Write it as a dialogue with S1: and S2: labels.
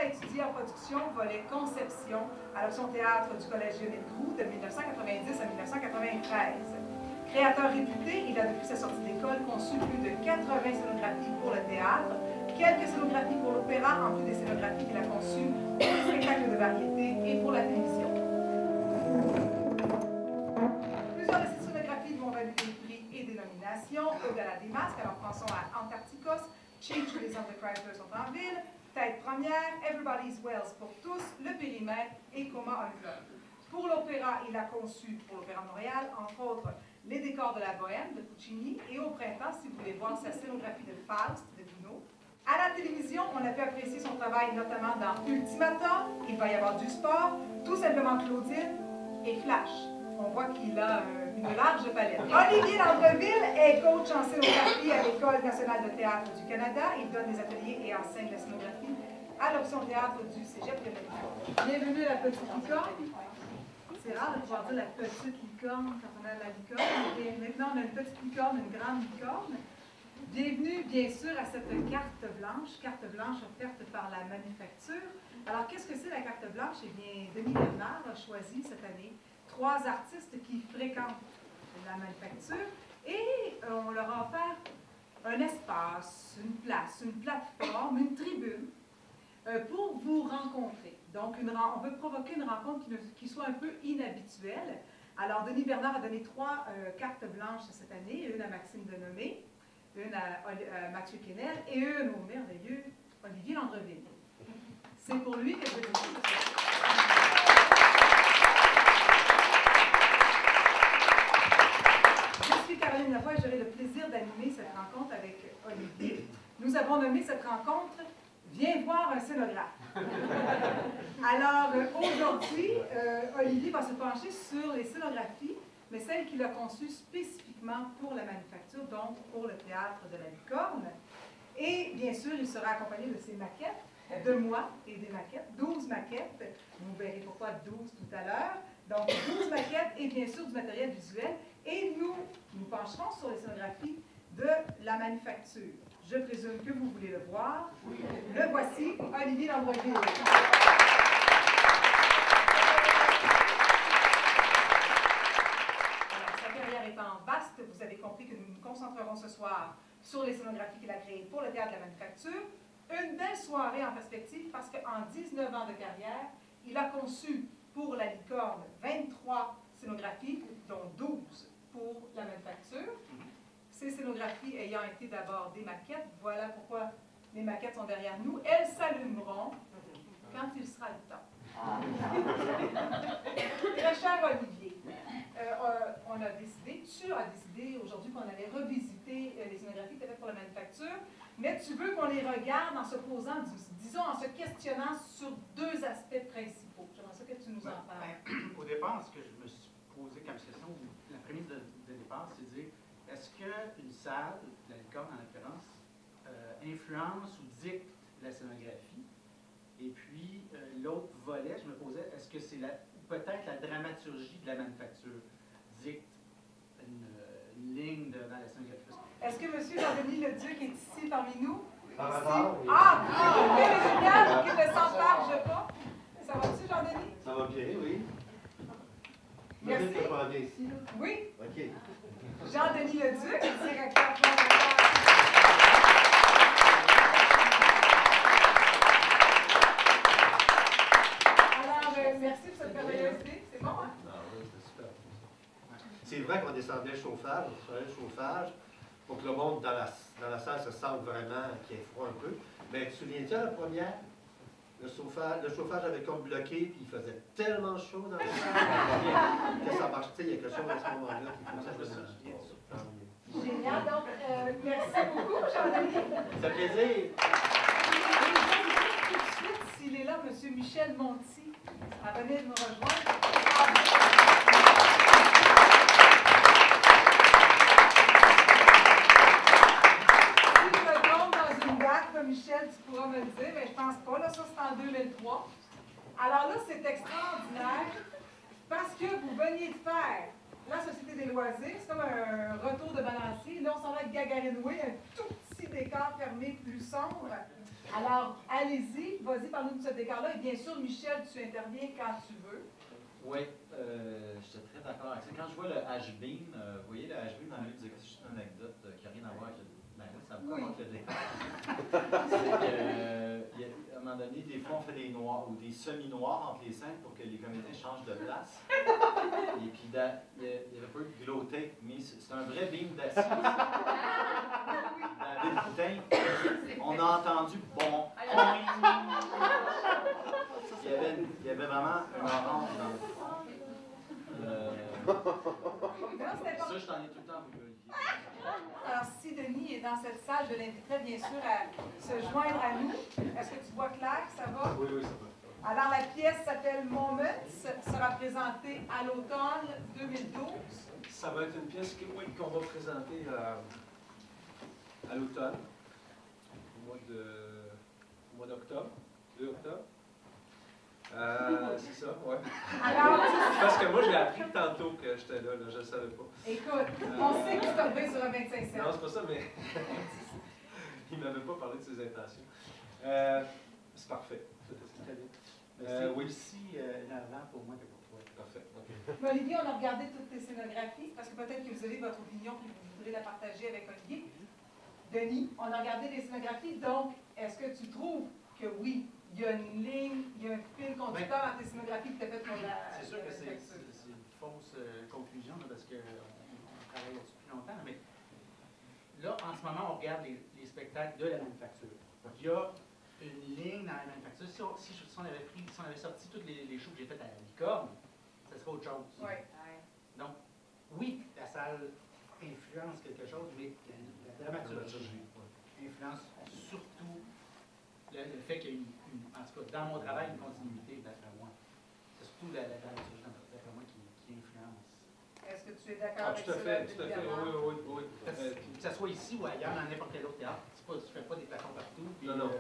S1: a étudié en production, volet conception, à l'option théâtre du Collège Lionel Groulx de 1990 à 1993. Créateur réputé, il a depuis sa sortie d'école conçu plus de 80 scénographies pour le théâtre, quelques scénographies pour l'opéra, en plus des scénographies qu'il a conçues pour les spectacles de variété et pour la télévision. Plusieurs de ces scénographies lui ont valu des prix et des nominations. Au Gala des Masques, alors pensons à Antarcticos, Change tous les Antichristers sont en ville, Tête première, Everybody's Wells pour tous, Le Périmètre et Coma Unplugged. Pour l'opéra, il a conçu, pour l'Opéra de Montréal, entre autres, les décors de la Bohème de Puccini et au printemps, si vous voulez voir sa scénographie de Faust de Gounod. À la télévision, on a pu apprécier son travail notamment dans Ultimata, Il va y avoir du sport, Tout simplement Claudine et Flash. On voit qu'il a une large palette. Olivier Landreville est coach en scénographie à l'École nationale de théâtre du Canada. Il donne des ateliers et enseigne la scénographie à l'option théâtre du Cégep de Montréal. Bienvenue à la Petite Licorne. C'est rare de pouvoir dire la petite licorne quand on a la licorne. Et maintenant, on a une petite licorne, une grande licorne. Bienvenue, bien sûr, à cette carte blanche offerte par la Manufacture. Alors, qu'est-ce que c'est la carte blanche? Eh bien, Denis Bernard a choisi cette année 3 artistes qui fréquentent la Manufacture et on leur a offert un espace, une place, une plateforme, une tribune pour vous rencontrer. Donc, on veut provoquer une rencontre qui soit un peu inhabituelle. Alors, Denis Bernard a donné 3 cartes blanches cette année, une à Maxime Denomé, une à Mathieu Quesnel et une au merveilleux Olivier Landreville. C'est pour lui que je vais vous dire. Je suis Caroline Lavoie et j'aurai le plaisir d'animer cette rencontre avec Olivier. Nous avons nommé cette rencontre « Viens voir un scénographe ». Alors, aujourd'hui, Olivier va se pencher sur les scénographies, mais celles qu'il a conçues spécifiquement pour la Manufacture, donc pour le théâtre de la Licorne. Et bien sûr, il sera accompagné de ses maquettes, de moi et des maquettes, 12 maquettes. Vous verrez pourquoi 12 tout à l'heure. Donc, 12 maquettes et bien sûr du matériel visuel. Et nous pencherons sur les scénographies de la Manufacture. Je présume que vous voulez le voir. Le voici, Olivier Landreville. Étant vaste, vous avez compris que nous nous concentrerons ce soir sur les scénographies qu'il a créées pour le théâtre de la Manufacture. Une belle soirée en perspective parce qu'en 19 ans de carrière, il a conçu pour la Licorne 23 scénographies, dont 12 pour la Manufacture. Ces scénographies ayant été d'abord des maquettes, voilà pourquoi les maquettes sont derrière nous. Elles s'allumeront quand il sera le temps. Très cher Olivier, on a décidé, tu as décidé aujourd'hui qu'on allait revisiter les scénographies que tu as faites pour la Manufacture, mais tu veux qu'on les regarde en se posant, disons, en se questionnant sur 2 aspects principaux. J'aimerais ça que tu nous en parles.
S2: Au départ, ce que je me suis posé comme question, la prémisse de départ, c'est de dire, est-ce qu'une salle, la Licorne en l'occurrence, influence ou dicte la scénographie? Et puis, l'autre volet, je me posais, est-ce que c'est peut-être la dramaturgie de la Manufacture dicte une ligne dans la scénographie?
S1: Est-ce que M. Jean-Denis Leduc est ici parmi nous?
S3: Par hasard, oui.
S1: Ah, c'est génial, qu'il ne s'enfarge pas. Ça va-tu, Jean-Denis?
S3: Ça va bien, oui.
S1: Merci.
S3: Tu pas bien ici, là?
S1: Oui.
S3: OK.
S1: Jean-Denis Leduc, directeur Alors, merci pour cette merveilleuse idée. C'est bon, hein?
S3: Ah oui, c'est super. C'est vrai qu'on descendait le chauffage, on descendait le chauffage pour que le monde dans la salle se sente vraiment qu'il y ait froid un peu. Mais tu te souviens-tu, à la première, le chauffage avait comme bloqué, puis il faisait tellement chaud dans la salle que ça marche. Il y a quelque chose à ce moment-là qui fonctionne.
S1: Génial. Donc, merci beaucoup, Jean-Denis.
S3: Ça fait plaisir.
S1: Et je vais vous dire tout de suite s'il est là, M. Michel Monti, à venir nous rejoindre. Si je me trompe dans une date, Michel, tu pourras me le dire, mais je pense pas. Là, ça, c'est en 2003. Alors là, c'est extraordinaire parce que vous veniez de faire la Société des loisirs. C'est comme un retour de balancier. Là, on s'en va avec Gagarinoué, un tout petit décor fermé plus sombre. Alors, allez-y, vas-y, parle-nous de ce décor-là. Et bien sûr, Michel, tu interviens quand tu veux.
S4: Oui, je suis très d'accord avec ça. Quand je vois le H-Beam, vous voyez le H-Beam dans le livre, c'est juste une anecdote qui n'a rien à voir avec le. Ben oui, ça me commente le décor. C'est qu'à un moment donné, des fois, on fait des noirs ou des semi-noirs entre les scènes pour que les comédiens changent de place. Et puis, il y avait pas eu de glow tape, mais c'est un vrai beam d'acier. David Boutin, on a entendu bon. Il y avait vraiment un orange dans le fond. Ça, je t'en ai tout le temps voulu, Olivier.
S1: Alors, si Denis est dans cette salle, je l'inviterai bien sûr à se joindre à nous. Est-ce que tu vois clair? Ça va?
S3: Oui, ça va.
S1: Alors, la pièce s'appelle Moments, sera présentée à l'automne 2012.
S5: Ça va être une pièce qu'on va présenter à l'automne, au mois d'octobre, 2 octobre. C'est ça, ouais.
S1: Alors,
S5: Parce que moi, j'ai appris tantôt que j'étais là, je ne savais pas.
S1: écoute, on sait que tu t'as levé sur un 25 cents.
S5: Non, c'est pas ça, mais il ne m'avait pas parlé de ses intentions. C'est parfait. C'est très bien.
S2: C'est
S5: oui.
S2: aussi énervant pour moi que pour toi.
S5: Parfait. Okay.
S1: Mais Olivier, on a regardé toutes tes scénographies, parce que peut-être que vous avez votre opinion et vous voudrez la partager avec Olivier. Denis, on a regardé les scénographies, donc est-ce que tu trouves que oui, il y a une ligne, il y a un fil conducteur dans tes scénographies que tu as fait pour la.
S2: C'est sûr que c'est une fausse conclusion, là, parce qu'on travaille là-dessus depuis longtemps, mais là, en ce moment, on regarde les spectacles de la manufacture. Il y a une ligne dans la manufacture. Si on avait sorti tous les shows que j'ai fait à la Licorne, ça serait autre chose.
S1: Oui.
S2: Donc, oui, la salle influence quelque chose, mais la dramaturgie influence surtout le fait qu'il y a en tout cas, dans mon travail, une continuité, d'après moi. C'est surtout la dramaturgie, d'après moi, qui influence.
S1: Est-ce que tu es d'accord avec
S5: tout à
S1: cela?
S5: fait, tout à fait, oui.
S2: Que ce soit ici ou ailleurs, dans n'importe quel autre théâtre, tu ne fais pas des plafonds partout. Puis,
S5: Non.